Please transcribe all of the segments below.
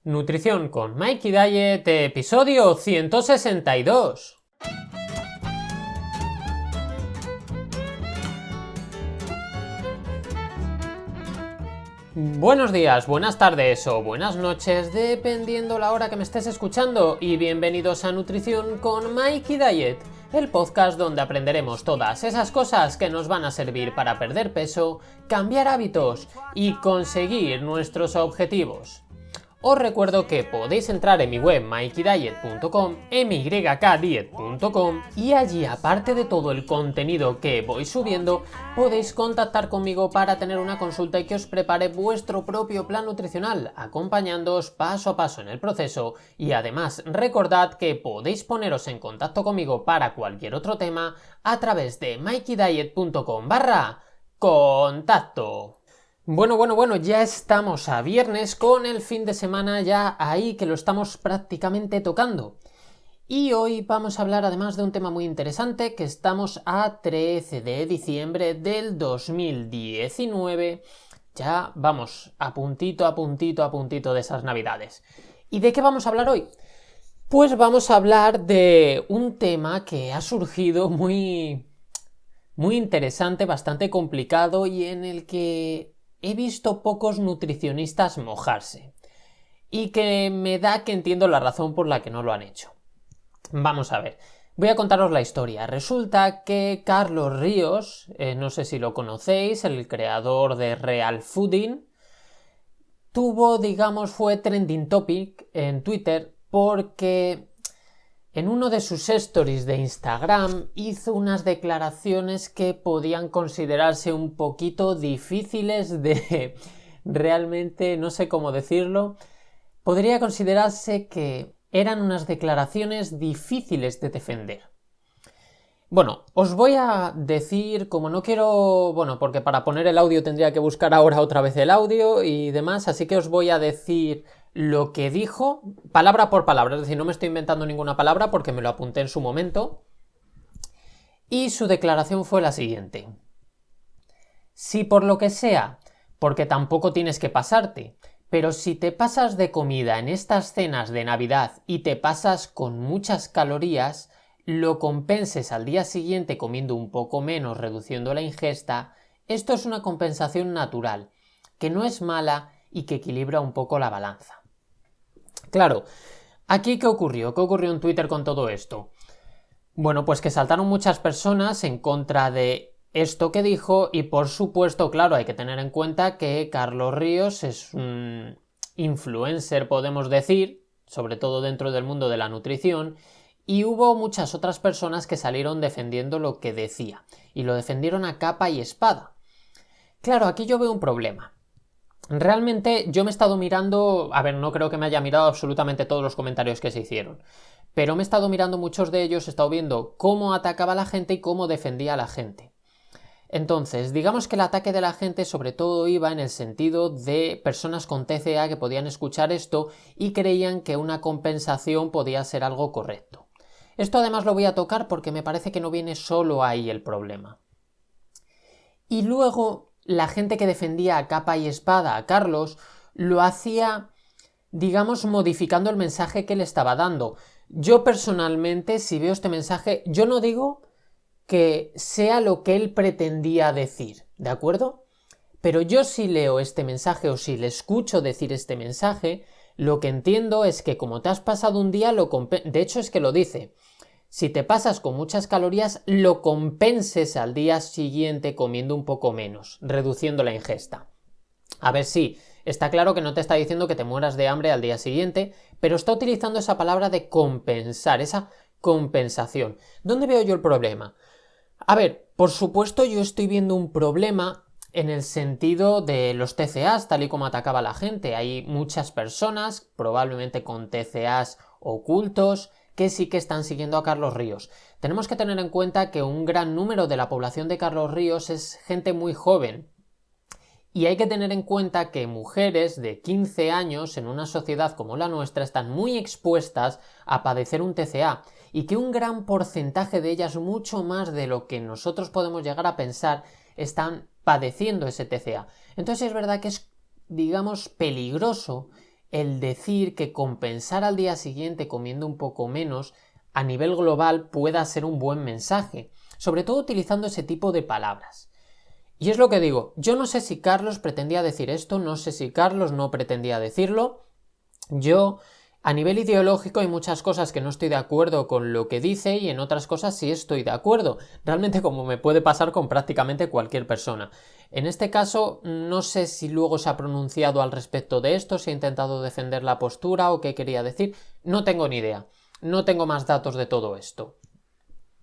Nutrición con Mikey Diet, episodio 162. Buenos días, buenas tardes o buenas noches, dependiendo la hora que me estés escuchando, y bienvenidos a Nutrición con Mikey Diet, el podcast donde aprenderemos todas esas cosas que nos van a servir para perder peso, cambiar hábitos y conseguir nuestros objetivos. Os recuerdo que podéis entrar en mi web mikeydiet.com, mykdiet.com, y allí, aparte de todo el contenido que voy subiendo, podéis contactar conmigo para tener una consulta y que os prepare vuestro propio plan nutricional, acompañándoos paso a paso en el proceso. Y además recordad que podéis poneros en contacto conmigo para cualquier otro tema a través de mikeydiet.com/contacto. Bueno, ya estamos a viernes con el fin de semana ya ahí que lo estamos prácticamente tocando. Y hoy vamos a hablar además de un tema muy interesante, que estamos a 13 de diciembre del 2019. Ya vamos a puntito de esas navidades. ¿Y de qué vamos a hablar hoy? Pues vamos a hablar de un tema que ha surgido muy interesante, bastante complicado y en el que he visto pocos nutricionistas mojarse, y que me da que entiendo la razón por la que no lo han hecho. Vamos a ver, voy a contaros la historia. Resulta que Carlos Ríos, no sé si lo conocéis, el creador de Real Fooding, fue trending topic en Twitter porque en uno de sus stories de Instagram hizo unas declaraciones que podían considerarse un poquito difíciles de realmente, no sé cómo decirlo, podría considerarse que eran unas declaraciones difíciles de defender. Bueno, os voy a decir, como no quiero, porque para poner el audio tendría que buscar ahora otra vez el audio y demás, así que os voy a decir lo que dijo, palabra por palabra, es decir, no me estoy inventando ninguna palabra porque me lo apunté en su momento. Y su declaración fue la siguiente: si por lo que sea, porque tampoco tienes que pasarte, pero si te pasas de comida en estas cenas de Navidad y te pasas con muchas calorías, lo compenses al día siguiente comiendo un poco menos, reduciendo la ingesta, esto es una compensación natural, que no es mala y que equilibra un poco la balanza. Claro, ¿aquí qué ocurrió? ¿Qué ocurrió en Twitter con todo esto? Bueno, pues que saltaron muchas personas en contra de esto que dijo y, por supuesto, claro, hay que tener en cuenta que Carlos Ríos es un influencer, podemos decir, sobre todo dentro del mundo de la nutrición, y hubo muchas otras personas que salieron defendiendo lo que decía, y lo defendieron a capa y espada. Claro, aquí yo veo un problema. Realmente yo me he estado mirando, no creo que me haya mirado absolutamente todos los comentarios que se hicieron, pero me he estado mirando muchos de ellos, he estado viendo cómo atacaba a la gente y cómo defendía a la gente. Entonces, digamos que el ataque de la gente sobre todo iba en el sentido de personas con TCA que podían escuchar esto y creían que una compensación podía ser algo correcto. Esto además lo voy a tocar porque me parece que no viene solo ahí el problema. Y luego la gente que defendía a capa y espada a Carlos lo hacía, digamos, modificando el mensaje que le estaba dando. Yo personalmente, si veo este mensaje, yo no digo que sea lo que él pretendía decir, ¿de acuerdo? Pero yo si leo este mensaje o si le escucho decir este mensaje, lo que entiendo es que como te has pasado un día, de hecho es que lo dice, si te pasas con muchas calorías, lo compenses al día siguiente comiendo un poco menos, reduciendo la ingesta. A ver, sí, está claro que no te está diciendo que te mueras de hambre al día siguiente, pero está utilizando esa palabra de compensar, esa compensación. ¿Dónde veo yo el problema? A ver, por supuesto yo estoy viendo un problema en el sentido de los TCAs, tal y como atacaba la gente. Hay muchas personas, probablemente con TCAs ocultos, que sí que están siguiendo a Carlos Ríos. Tenemos que tener en cuenta que un gran número de la población de Carlos Ríos es gente muy joven. Y hay que tener en cuenta que mujeres de 15 años en una sociedad como la nuestra están muy expuestas a padecer un TCA y que un gran porcentaje de ellas, mucho más de lo que nosotros podemos llegar a pensar, están padeciendo ese TCA. Entonces es verdad que es, digamos, peligroso el decir que compensar al día siguiente comiendo un poco menos a nivel global pueda ser un buen mensaje, sobre todo utilizando ese tipo de palabras. Y es lo que digo, yo no sé si Carlos pretendía decir esto, no sé si Carlos no pretendía decirlo. Yo, a nivel ideológico, hay muchas cosas que no estoy de acuerdo con lo que dice y en otras cosas sí estoy de acuerdo. Realmente como me puede pasar con prácticamente cualquier persona. En este caso, no sé si luego se ha pronunciado al respecto de esto, si ha intentado defender la postura o qué quería decir. No tengo ni idea. No tengo más datos de todo esto.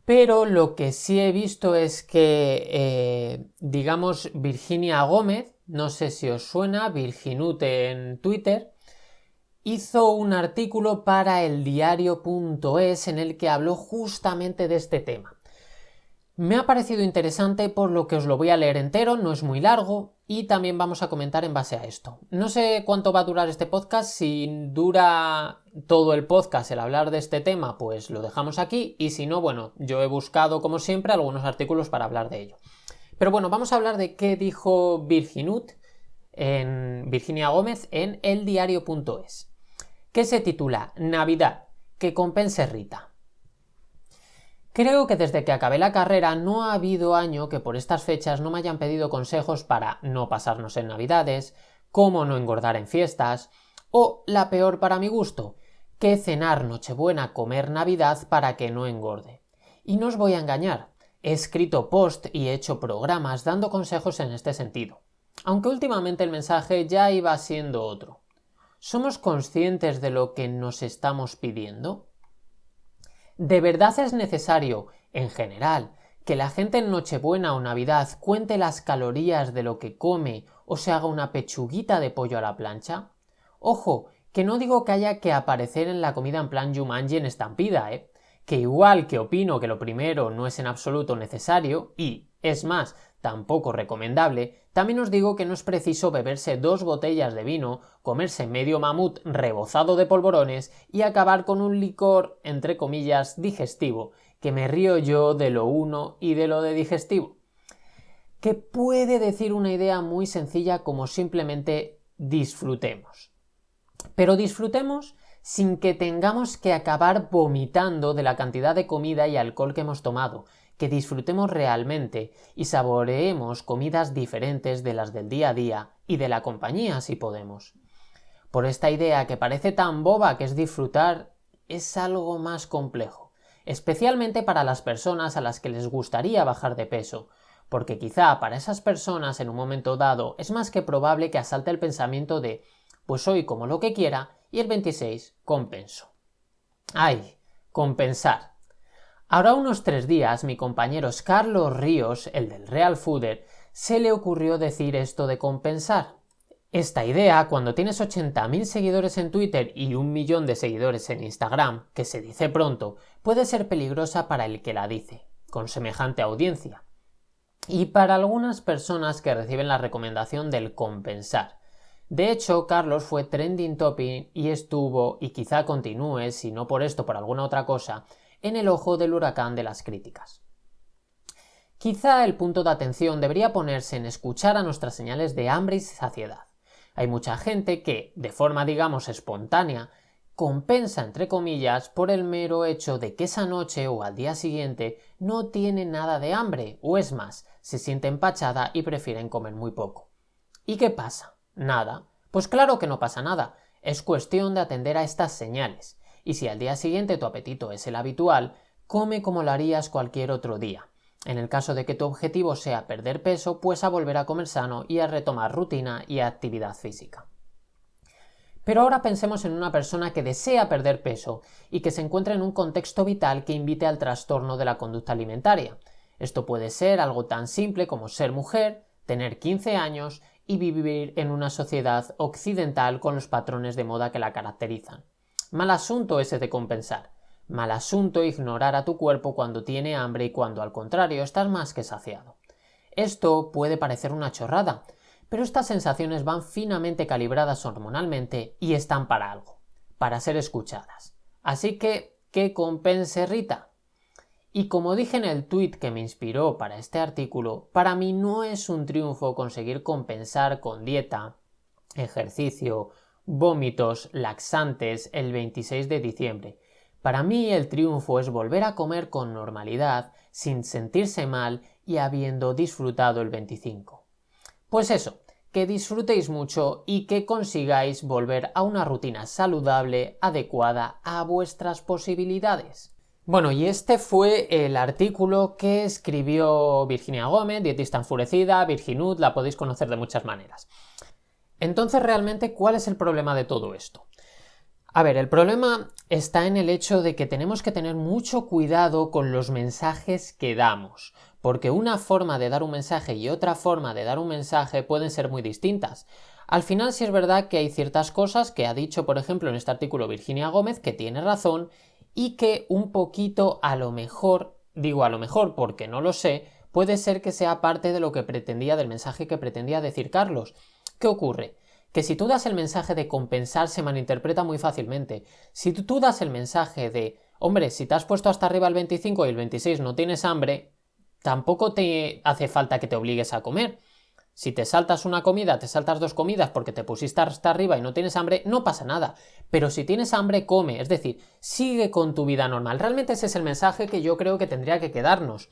Pero lo que sí he visto es que, digamos, Virginia Gómez, no sé si os suena, Virginute en Twitter, hizo un artículo para eldiario.es en el que habló justamente de este tema. Me ha parecido interesante, por lo que os lo voy a leer entero, no es muy largo, y también vamos a comentar en base a esto. No sé cuánto va a durar este podcast, si dura todo el podcast el hablar de este tema, pues lo dejamos aquí, y si no, bueno, yo he buscado, como siempre, algunos artículos para hablar de ello. Pero bueno, vamos a hablar de qué dijo Virginia Gómez en eldiario.es, que se titula Navidad, que compense Rita. Creo que desde que acabé la carrera no ha habido año que por estas fechas no me hayan pedido consejos para no pasarnos en Navidades, cómo no engordar en fiestas, o, la peor para mi gusto, qué cenar Nochebuena, comer Navidad para que no engorde. Y no os voy a engañar, he escrito post y he hecho programas dando consejos en este sentido, aunque últimamente el mensaje ya iba siendo otro. ¿Somos conscientes de lo que nos estamos pidiendo? ¿De verdad es necesario, en general, que la gente en Nochebuena o Navidad cuente las calorías de lo que come o se haga una pechuguita de pollo a la plancha? Ojo, que no digo que haya que aparecer en la comida en plan Jumanji en Estampida, que igual que opino que lo primero no es en absoluto necesario y, es más, tampoco recomendable, también os digo que no es preciso beberse 2 botellas de vino, comerse medio mamut rebozado de polvorones y acabar con un licor, entre comillas, digestivo, que me río yo de lo uno y de lo de digestivo. Que puede decir una idea muy sencilla como simplemente disfrutemos. Pero disfrutemos sin que tengamos que acabar vomitando de la cantidad de comida y alcohol que hemos tomado, que disfrutemos realmente y saboreemos comidas diferentes de las del día a día y de la compañía si podemos. Por esta idea que parece tan boba que es disfrutar, es algo más complejo, especialmente para las personas a las que les gustaría bajar de peso, porque quizá para esas personas en un momento dado es más que probable que asalte el pensamiento de pues hoy como lo que quiera y el 26 compenso. ¡Ay! Compensar. Ahora unos 3 días mi compañero Carlos Ríos, el del Real Fooder, se le ocurrió decir esto de compensar. Esta idea, cuando tienes 80.000 seguidores en Twitter y 1 millón de seguidores en Instagram, que se dice pronto, puede ser peligrosa para el que la dice, con semejante audiencia. Y para algunas personas que reciben la recomendación del compensar. De hecho, Carlos fue trending topic y estuvo, y quizá continúe, si no por esto, por alguna otra cosa, en el ojo del huracán de las críticas. Quizá el punto de atención debería ponerse en escuchar a nuestras señales de hambre y saciedad. Hay mucha gente que, de forma digamos espontánea, compensa entre comillas por el mero hecho de que esa noche o al día siguiente no tiene nada de hambre, o es más, se siente empachada y prefieren comer muy poco. ¿Y qué pasa? Nada. Pues claro que no pasa nada, es cuestión de atender a estas señales. Y si al día siguiente tu apetito es el habitual, come como lo harías cualquier otro día. En el caso de que tu objetivo sea perder peso, pues a volver a comer sano y a retomar rutina y actividad física. Pero ahora pensemos en una persona que desea perder peso y que se encuentra en un contexto vital que invite al trastorno de la conducta alimentaria. Esto puede ser algo tan simple como ser mujer, tener 15 años y vivir en una sociedad occidental con los patrones de moda que la caracterizan. Mal asunto ese de compensar. Mal asunto ignorar a tu cuerpo cuando tiene hambre y cuando al contrario estás más que saciado. Esto puede parecer una chorrada, pero estas sensaciones van finamente calibradas hormonalmente y están para algo, para ser escuchadas. Así que compense Rita. Y como dije en el tuit que me inspiró para este artículo, para mí no es un triunfo conseguir compensar con dieta, ejercicio vómitos laxantes el 26 de diciembre. Para mí el triunfo es volver a comer con normalidad, sin sentirse mal y habiendo disfrutado el 25. Pues eso, que disfrutéis mucho y que consigáis volver a una rutina saludable adecuada a vuestras posibilidades. Bueno, y este fue el artículo que escribió Virginia Gómez, dietista enfurecida, Virginud, la podéis conocer de muchas maneras. Entonces, realmente, ¿cuál es el problema de todo esto? A ver, el problema está en el hecho de que tenemos que tener mucho cuidado con los mensajes que damos, porque una forma de dar un mensaje y otra forma de dar un mensaje pueden ser muy distintas. Al final sí es verdad que hay ciertas cosas que ha dicho, por ejemplo, en este artículo Virginia Gómez, que tiene razón y que un poquito a lo mejor, digo a lo mejor porque no lo sé, puede ser que sea parte de lo que pretendía, del mensaje que pretendía decir Carlos. ¿Qué ocurre? Que si tú das el mensaje de compensar se malinterpreta muy fácilmente. Si tú das el mensaje de, hombre, si te has puesto hasta arriba el 25 y el 26 no tienes hambre, tampoco te hace falta que te obligues a comer. Si te saltas una comida, te saltas 2 comidas porque te pusiste hasta arriba y no tienes hambre, no pasa nada. Pero si tienes hambre, come, es decir, sigue con tu vida normal. Realmente ese es el mensaje que yo creo que tendría que quedarnos.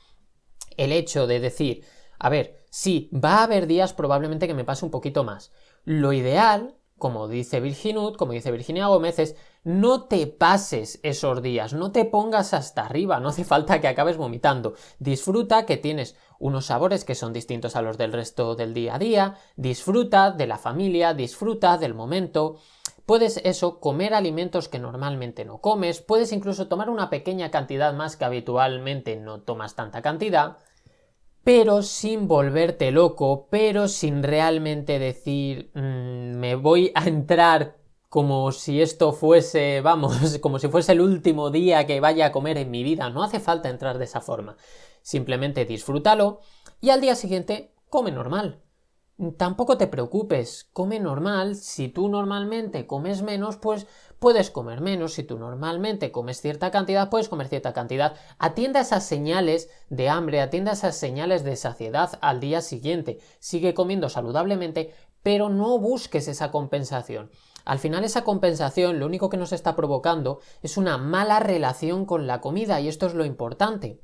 El hecho de decir, a ver, sí, va a haber días probablemente que me pase un poquito más. Lo ideal, como dice Virginud, como dice Virginia Gómez, es no te pases esos días, no te pongas hasta arriba, no hace falta que acabes vomitando. Disfruta que tienes unos sabores que son distintos a los del resto del día a día, disfruta de la familia, disfruta del momento. Puedes comer alimentos que normalmente no comes, puedes incluso tomar una pequeña cantidad más que habitualmente no tomas tanta cantidad, pero sin volverte loco, pero sin realmente decir me voy a entrar como si esto fuese, vamos, como si fuese el último día que vaya a comer en mi vida. No hace falta entrar de esa forma. Simplemente disfrútalo y al día siguiente come normal. Tampoco te preocupes, come normal. Si tú normalmente comes menos, pues puedes comer menos. Si tú normalmente comes cierta cantidad, puedes comer cierta cantidad. Atienda esas señales de hambre, atienda esas señales de saciedad al día siguiente. Sigue comiendo saludablemente, pero no busques esa compensación. Al final esa compensación lo único que nos está provocando es una mala relación con la comida, y esto es lo importante,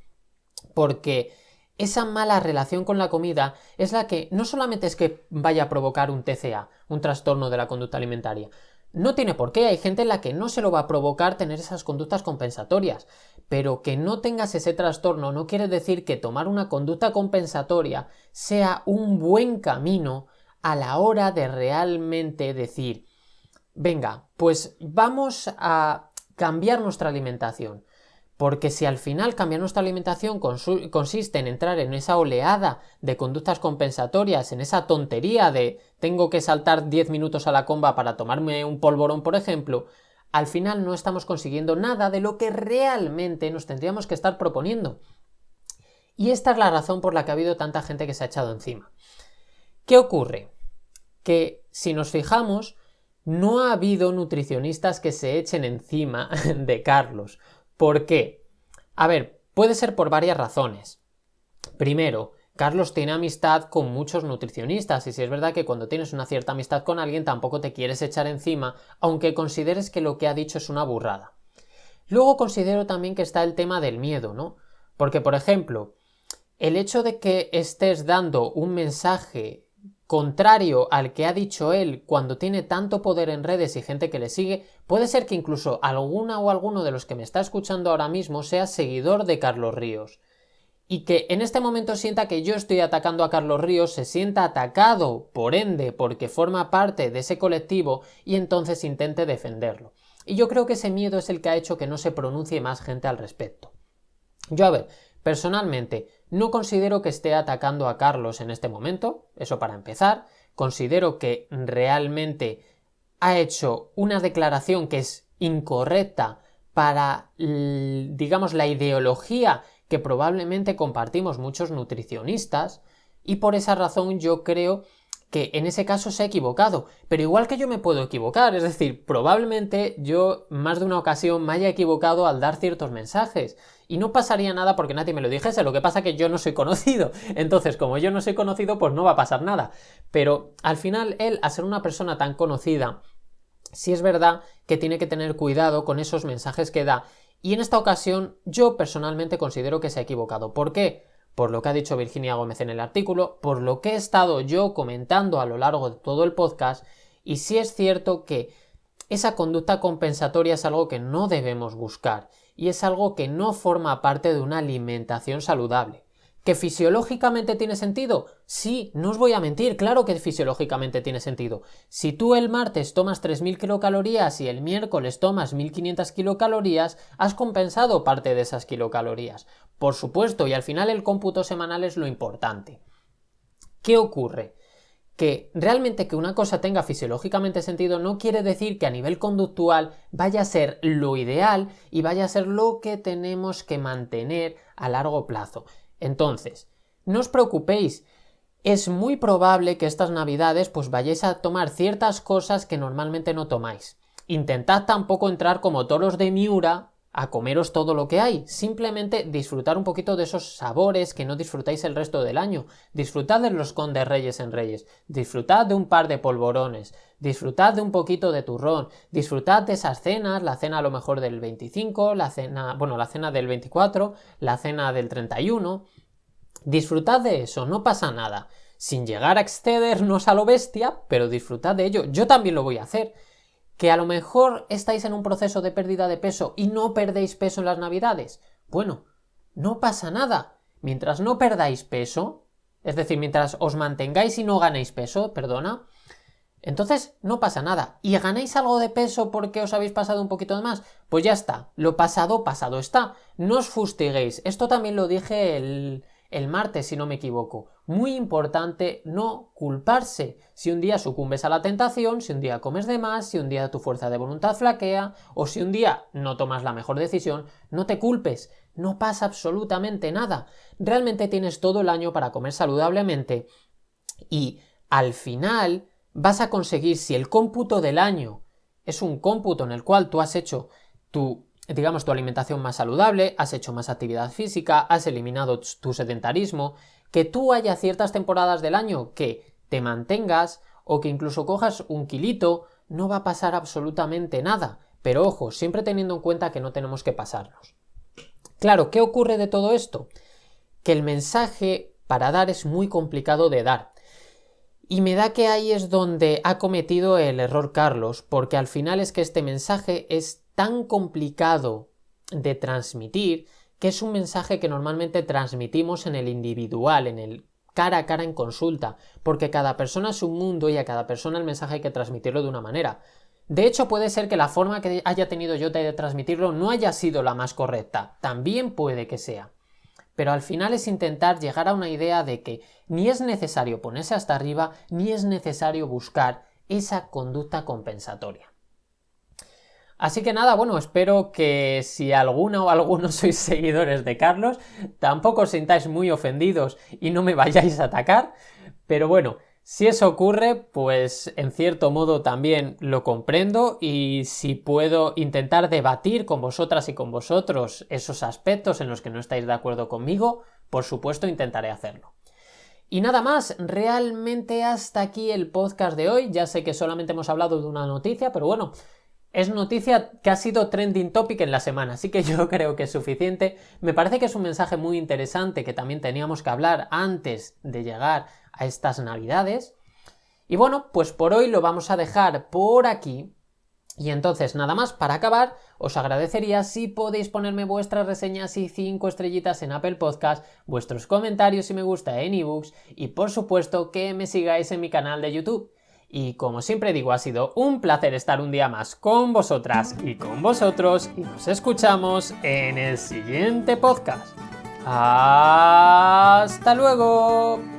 porque esa mala relación con la comida es la que no solamente es que vaya a provocar un TCA, un trastorno de la conducta alimentaria. No tiene por qué, hay gente en la que no se lo va a provocar tener esas conductas compensatorias, pero que no tengas ese trastorno no quiere decir que tomar una conducta compensatoria sea un buen camino a la hora de realmente decir, venga, pues vamos a cambiar nuestra alimentación. Porque si al final cambiar nuestra alimentación consiste en entrar en esa oleada de conductas compensatorias, en esa tontería de tengo que saltar 10 minutos a la comba para tomarme un polvorón, por ejemplo, al final no estamos consiguiendo nada de lo que realmente nos tendríamos que estar proponiendo. Y esta es la razón por la que ha habido tanta gente que se ha echado encima. ¿Qué ocurre? Que si nos fijamos, no ha habido nutricionistas que se echen encima de Carlos. ¿Por qué? A ver, puede ser por varias razones. Primero, Carlos tiene amistad con muchos nutricionistas y si es verdad que cuando tienes una cierta amistad con alguien tampoco te quieres echar encima, aunque consideres que lo que ha dicho es una burrada. Luego considero también que está el tema del miedo, ¿no? Porque, por ejemplo, el hecho de que estés dando un mensaje contrario al que ha dicho él cuando tiene tanto poder en redes y gente que le sigue, puede ser que incluso alguna o alguno de los que me está escuchando ahora mismo sea seguidor de Carlos Ríos y que en este momento sienta que yo estoy atacando a Carlos Ríos, se sienta atacado por ende porque forma parte de ese colectivo y entonces intente defenderlo. Y yo creo que ese miedo es el que ha hecho que no se pronuncie más gente al respecto. Yo, a ver, personalmente, no considero que esté atacando a Carlos en este momento, eso para empezar. Considero que realmente ha hecho una declaración que es incorrecta para, digamos, la ideología que probablemente compartimos muchos nutricionistas, y por esa razón yo creo que en ese caso se ha equivocado, pero igual que yo me puedo equivocar, es decir, probablemente yo más de una ocasión me haya equivocado al dar ciertos mensajes y no pasaría nada porque nadie me lo dijese, lo que pasa es que yo no soy conocido, entonces como yo no soy conocido pues no va a pasar nada, pero al final él, al ser una persona tan conocida, sí es verdad que tiene que tener cuidado con esos mensajes que da. Y en esta ocasión yo personalmente considero que se ha equivocado. ¿Por qué? Por lo que ha dicho Virginia Gómez en el artículo, por lo que he estado yo comentando a lo largo de todo el podcast, y sí es cierto que esa conducta compensatoria es algo que no debemos buscar y es algo que no forma parte de una alimentación saludable. ¿Que fisiológicamente tiene sentido? Sí, no os voy a mentir, claro que fisiológicamente tiene sentido. Si tú el martes tomas 3.000 kilocalorías y el miércoles tomas 1.500 kilocalorías, has compensado parte de esas kilocalorías. Por supuesto, y al final el cómputo semanal es lo importante. ¿Qué ocurre? Que realmente que una cosa tenga fisiológicamente sentido no quiere decir que a nivel conductual vaya a ser lo ideal y vaya a ser lo que tenemos que mantener a largo plazo. Entonces, no os preocupéis, es muy probable que estas navidades pues vayáis a tomar ciertas cosas que normalmente no tomáis. Intentad tampoco entrar como toros de Miura a comeros todo lo que hay, simplemente disfrutar un poquito de esos sabores que no disfrutáis el resto del año, disfrutad de los Condes Reyes en Reyes, disfrutad de un par de polvorones, disfrutad de un poquito de turrón, disfrutad de esas cenas, la cena a lo mejor del 25, la cena del 24, la cena del 31, disfrutad de eso, no pasa nada, sin llegar a excedernos a lo bestia, pero disfrutad de ello, yo también lo voy a hacer. ¿Que a lo mejor estáis en un proceso de pérdida de peso y no perdéis peso en las navidades? Bueno, no pasa nada. Mientras no perdáis peso, es decir, mientras os mantengáis y no ganéis peso, entonces no pasa nada. ¿Y ganáis algo de peso porque os habéis pasado un poquito de más? Pues ya está, lo pasado, pasado está. No os fustiguéis. Esto también lo dije el martes, si no me equivoco. Muy importante no culparse. Si un día sucumbes a la tentación, si un día comes de más, si un día tu fuerza de voluntad flaquea, o si un día no tomas la mejor decisión, no te culpes. No pasa absolutamente nada. Realmente tienes todo el año para comer saludablemente y al final vas a conseguir, si el cómputo del año es un cómputo en el cual tú has hecho tu alimentación más saludable, has hecho más actividad física, has eliminado tu sedentarismo, que tú haya ciertas temporadas del año que te mantengas o que incluso cojas un kilito, no va a pasar absolutamente nada. Pero ojo, siempre teniendo en cuenta que no tenemos que pasarnos. Claro, ¿qué ocurre de todo esto? Que el mensaje para dar es muy complicado de dar. Y me da que ahí es donde ha cometido el error Carlos, porque al final es que este mensaje es tan complicado de transmitir que es un mensaje que normalmente transmitimos en el individual, en el cara a cara en consulta, porque cada persona es un mundo y a cada persona el mensaje hay que transmitirlo de una manera. De hecho, puede ser que la forma que haya tenido yo de transmitirlo no haya sido la más correcta, también puede que sea. Pero al final es intentar llegar a una idea de que ni es necesario ponerse hasta arriba, ni es necesario buscar esa conducta compensatoria. Así que nada, bueno, espero que si alguna o alguno sois seguidores de Carlos, tampoco os sintáis muy ofendidos y no me vayáis a atacar, pero bueno, si eso ocurre, pues en cierto modo también lo comprendo y si puedo intentar debatir con vosotras y con vosotros esos aspectos en los que no estáis de acuerdo conmigo, por supuesto intentaré hacerlo. Y nada más, realmente hasta aquí el podcast de hoy, ya sé que solamente hemos hablado de una noticia, pero bueno, es noticia que ha sido trending topic en la semana, así que yo creo que es suficiente. Me parece que es un mensaje muy interesante que también teníamos que hablar antes de llegar a estas navidades. Y bueno, pues por hoy lo vamos a dejar por aquí. Y entonces, nada más, para acabar, os agradecería si podéis ponerme vuestras reseñas y 5 estrellitas en Apple Podcast, vuestros comentarios y me gusta en ebooks y por supuesto que me sigáis en mi canal de YouTube. Y como siempre digo, ha sido un placer estar un día más con vosotras y con vosotros y nos escuchamos en el siguiente podcast. ¡Hasta luego!